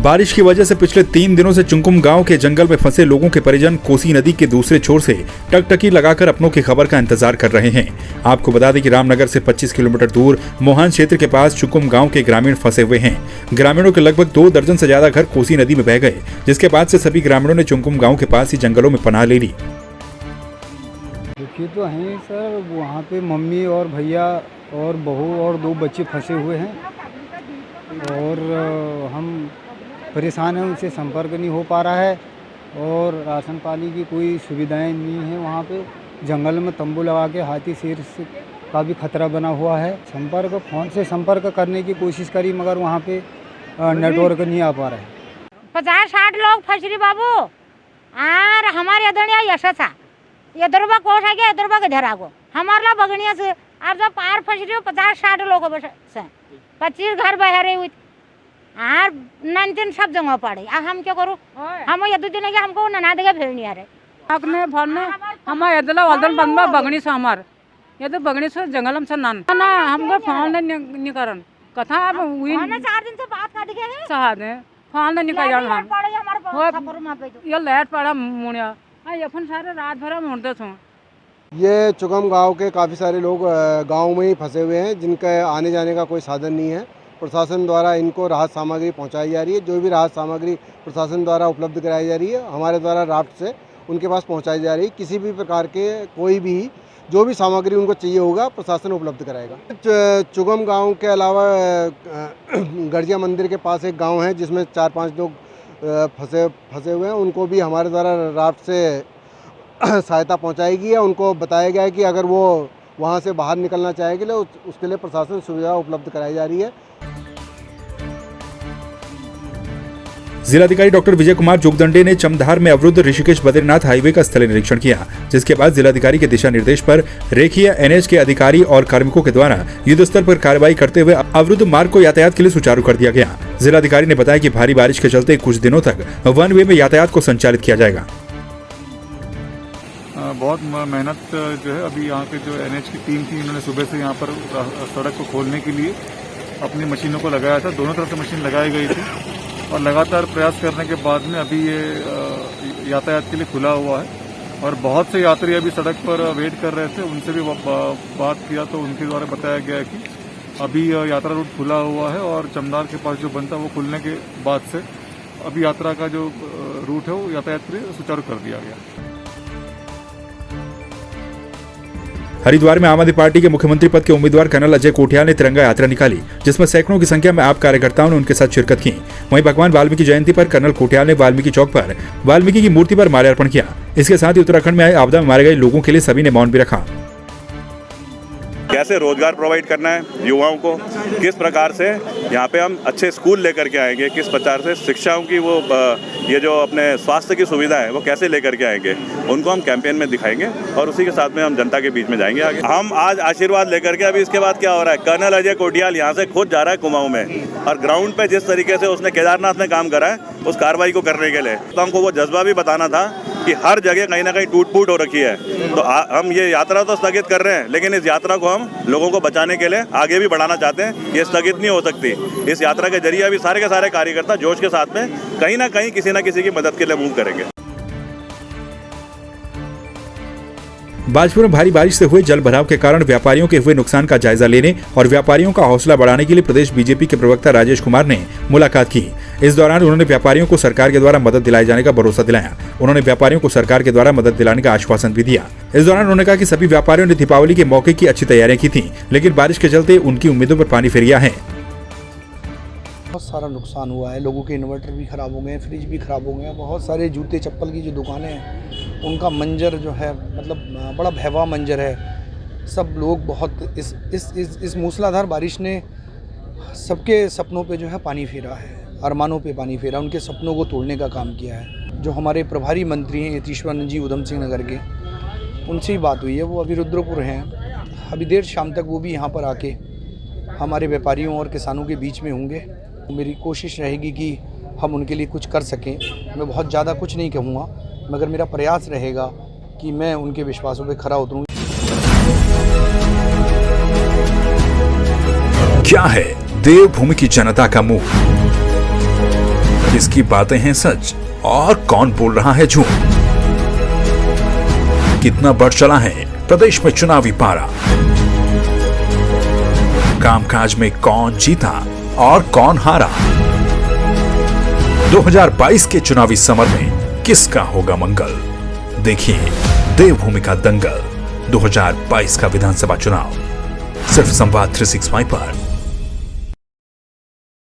बारिश की वजह से पिछले 3 दिनों से चुंकुम गांव के जंगल में फंसे लोगों के परिजन कोसी नदी के दूसरे छोर से टकटकी लगाकर अपनों की खबर का इंतजार कर रहे हैं। आपको बता दें कि रामनगर से 25 किलोमीटर दूर मोहान क्षेत्र के पास चुंकुम गांव के ग्रामीण फंसे हुए हैं। ग्रामीणों के लगभग 2 दर्जन से ज्यादा घर कोसी नदी में बह गए, जिसके बाद से सभी ग्रामीणों ने चुंकुम गाँव के पास ही जंगलों में पनाह ले ली। दुखी तो हैं सर, वहाँ पे मम्मी और भैया और बहू और 2 बच्चे फंसे हुए हैं और हम परेशान हैं, उनसे संपर्क नहीं हो पा रहा है और राशन पानी की कोई सुविधाएं नहीं है। वहाँ पे जंगल में तंबू लगा के हाथी शेर का भी खतरा बना हुआ है। फ़ोन से संपर्क करने की कोशिश करी मगर वहाँ पे नेटवर्क नहीं आ पा रहा है। 50-60 लोग फसरी बाबू और हमारे अदनिया यशा था ये दुर्बा कोष है क्या दुर्बा के धरा को हमारा बगनिया से आप जब पार फसरी हो 50-60 लोग 25 घर बह रहे हुई और 9 सब जगह पड़े। अब हम क्या करूँ, हम ये 2 दिन हमको नना देगा फिर नहीं आ रहे अपने फोन में हमारे एदला वादल बंदा बगनी से हमार ये तो बगनी से जंगल में से ना हमको फोन नहीं करन कथा अब हुई 4 दिन से बात कर दिखे है सहा दे फोन नहीं कर जान हम ये लेट पड़ा मुनिया आ अपन सारे रात भर मुड़ते छो। ये चुंकुम गांव के काफ़ी सारे लोग गांव में ही फंसे हुए हैं जिनका आने जाने का कोई साधन नहीं है। प्रशासन द्वारा इनको राहत सामग्री पहुंचाई जा रही है। जो भी राहत सामग्री प्रशासन द्वारा उपलब्ध कराई जा रही है हमारे द्वारा राफ्ट से उनके पास पहुंचाई जा रही है। किसी भी प्रकार के कोई भी जो भी सामग्री उनको चाहिए होगा प्रशासन उपलब्ध कराएगा। चुंकुम गांव के अलावा गड़जिया मंदिर के पास एक गाँव है जिसमें 4-5 लोग फंसे हुए हैं। उनको भी हमारे द्वारा राफ्ट से सहायता पहुंचाई गई है। उनको बताया गया है कि अगर वो वहां से बाहर निकलना चाहेंगे उसके लिए प्रशासन सुविधा उपलब्ध कराई जा रही है। जिलाधिकारी डॉक्टर विजय कुमार जोगदंडे ने चमधार में अवरुद्ध ऋषिकेश बद्रीनाथ हाईवे का स्थलीय निरीक्षण किया, जिसके बाद जिलाधिकारी के दिशा निर्देश पर रेखीय NH के अधिकारी और कार्मिकों के द्वारा युद्ध स्तर पर कार्रवाई करते हुए अवरुद्ध मार्ग को यातायात के लिए सुचारू कर दिया गया। जिलाधिकारी ने बताया कि भारी बारिश के चलते कुछ दिनों तक वन वे में यातायात को संचालित किया जाएगा। बहुत मेहनत जो है अभी यहाँ के जो NH की टीम थी इन्होंने सुबह से यहाँ पर सड़क को खोलने के लिए अपनी मशीनों को लगाया था। दोनों तरफ से मशीन लगाई गई थी और लगातार प्रयास करने के बाद में अभी ये यातायात के लिए खुला हुआ है और बहुत से यात्री अभी सड़क पर वेट कर रहे थे। उनसे भी बात किया तो उनके द्वारा बताया गया कि अभी यात्रा रूट खुला हुआ है और चमदार के पास जो बनता है वो खुलने के बाद से अभी यात्रा का जो रूट है वो यातायात के लिए सुचारू कर दिया गया। हरिद्वार में आम आदमी पार्टी के मुख्यमंत्री पद के उम्मीदवार कर्नल अजय कोठियाल ने तिरंगा यात्रा निकाली, जिसमें सैकड़ों की संख्या में आप कार्यकर्ताओं ने उनके साथ शिरकत की। वहीं भगवान वाल्मीकि जयंती पर कर्नल कोठियाल ने वाल्मीकि चौक पर वाल्मीकि की मूर्ति पर माल्यार्पण किया। इसके साथ ही उत्तराखंड में आए आपदा में मारे गए लोगों के लिए सभी ने मौन भी रखा। कैसे रोजगार प्रोवाइड करना है युवाओं को, किस प्रकार से यहाँ पे हम अच्छे स्कूल लेकर के आएंगे, किस प्रकार से शिक्षाओं की वो ये जो अपने स्वास्थ्य की सुविधा है वो कैसे लेकर के आएंगे, उनको हम कैंपेन में दिखाएंगे और उसी के साथ में हम जनता के बीच में जाएंगे आगे। हम आज आशीर्वाद लेकर के अभी इसके बाद क्या हो रहा है, कर्नल अजय कोठियाल यहाँ से खुद जा रहा है कुमाऊं में और ग्राउंड पे जिस तरीके से उसने केदारनाथ में काम करा है उस कार्रवाई को करने के लिए तो हमको वो जज्बा भी बताना था कि हर जगह कहीं ना कहीं टूट फूट हो रखी है। तो हम ये यात्रा तो स्थगित कर रहे हैं लेकिन इस यात्रा को हम लोगों को बचाने के लिए आगे भी बढ़ाना चाहते हैं। ये स्थगित नहीं हो सकती। इस यात्रा के जरिए अभी सारे के सारे कार्यकर्ता जोश के साथ में कहीं ना कहीं किसी न किसी की मदद के लिए मूव करेंगे। बाजपुर में भारी बारिश से हुए जल भराव के कारण व्यापारियों के हुए नुकसान का जायजा लेने और व्यापारियों का हौसला बढ़ाने के लिए प्रदेश बीजेपी के प्रवक्ता राजेश कुमार ने मुलाकात की। इस दौरान उन्होंने व्यापारियों को सरकार के द्वारा मदद दिलाए जाने का भरोसा दिलाया। उन्होंने व्यापारियों को सरकार के द्वारा मदद दिलाने का आश्वासन भी दिया। इस दौरान उन्होंने कहा कि सभी व्यापारियों ने दीपावली के मौके की अच्छी तैयारियां की थी, लेकिन बारिश के चलते उनकी उम्मीदों पर पानी फिर गया है। बहुत सारा नुकसान हुआ है, लोगों के इन्वर्टर भी ख़राब हो गए, फ्रिज भी ख़राब हो गए हैं। बहुत सारे जूते चप्पल की जो दुकानें हैं उनका मंजर जो है मतलब बड़ा भयावह मंजर है। सब लोग बहुत इस मूसलाधार बारिश ने सबके सपनों पे जो है पानी फेरा है, अरमानों पे पानी फेरा, उनके सपनों को तोड़ने का काम किया है। जो हमारे प्रभारी मंत्री हैं यतीश्वरन जी उधम सिंह नगर के, उनसे ही बात हुई है। वो अभी रुद्रपुर हैं, अभी देर शाम तक वो भी यहाँ पर आके हमारे व्यापारियों और किसानों के बीच में होंगे। मेरी कोशिश रहेगी कि हम उनके लिए कुछ कर सकें। मैं बहुत ज़्यादा कुछ नहीं कहूँगा मगर मेरा प्रयास रहेगा कि मैं उनके विश्वासों पे खरा उतरूँ। क्या है देवभूमि की जनता का मुंह? किसकी बातें हैं सच और कौन बोल रहा है झूठ? कितना बढ़ चला है प्रदेश में चुनावी पारा? कामकाज में कौन जीता और कौन हारा? 2022 के चुनावी समर में किसका होगा मंगल? देखिए देवभूमि का दंगल 2022 का विधानसभा चुनाव सिर्फ संवाद 365 पर।